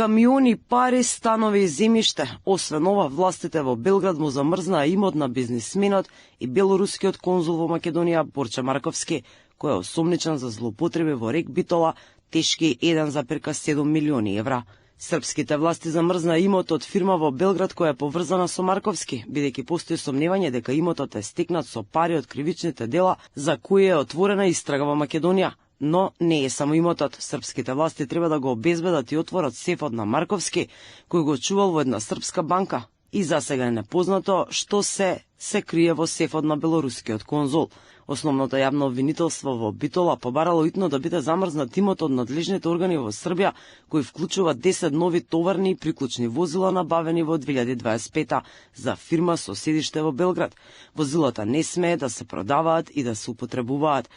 Камиони, пари, станови и земјиште. Освен ова, властите во Белград му замрзнаа имот на бизнисменот и белорускиот конзул во Македонија Борче Марковски, кој е осомничен за злоупотреби во рек Битола, тешки 1,7 милиони евра. Српските власти замрзнаа имот од фирма во Белград која е поврзана со Марковски, бидејќи постои сомневање дека имотот е стекнат со пари од кривичните дела за кои е отворена истрага во Македонија. Но не е само имотот. Српските власти треба да го обезбедат и отворат сефот на Марковски, кој го чувал во една српска банка. И засега е непознато што се крие во сефот на белорускиот конзул. Основното јавно обвинителство во Битола побарало итно да биде замрзнат имот од надлежните органи во Србија, кои вклучува 10 нови товарни и приклучни возила набавени во 2025 за фирма со седиште во Белград. Возилата не смее да се продаваат и да се употребуваат.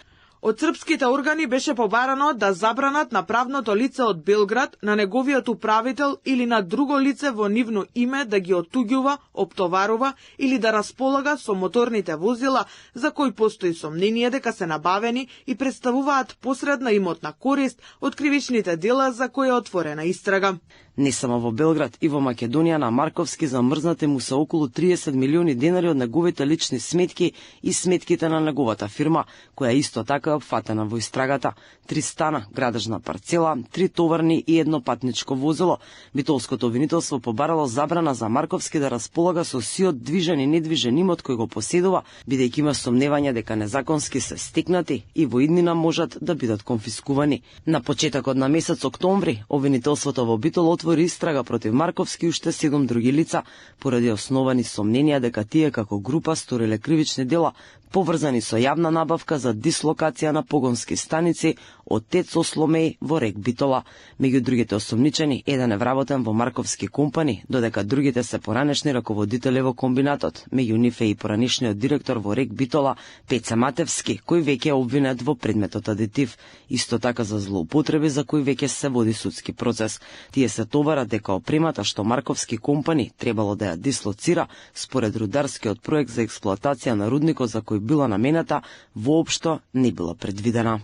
Од српските органи беше побарано да забранат на правното лице од Белград, на неговиот управител или на друго лице во нивно име да ги отуѓува, оптоварува или да располага со моторните возила за кои постои сомнение дека се набавени и представуваат посредна имотна корист од кривичните дела за кои е отворена истрага. Не само во Белград, и во Македонија на Марковски замрзнати му се околу 30 милиони денари од неговите лични сметки и сметките на неговата фирма, која исто така е опфатена во истрагата. 3 стана, градежна парцела, 3 товарни и 1 патничко возило. Битолското обвинителство побарало забрана за Марковски да располага со сиот движен и недвижен имот кој го поседува, бидејќи има сомневања дека незаконски се стекнати и во иднина можат да бидат конфискувани. На почетокот на месец октомври, обвинителството во Битол отвори истрага против Марковски и уште 7 други лица, поради основани сомненија дека тие како група сториле кривични дела, поврзани со јавна набавка за дислокација на погонски станици од ТЕЦ Осломеј во рек Битола. Меѓу другите осомничени, еден е вработен во Марковски компани, додека другите се поранешни раководители во комбинатот. Меѓу нив е и поранешниот директор во рек Битола Пеце Матевски, кој веќе е обвинет во предметот адитив. Исто така за злоупотреби за кои веќе се води судски процес. Тие се товарат дека опремата што Марковски компани требало да ја дислоцира според рударскиот проект за експлоатација на рудникот за кој била намената, воопшто не била предвидена.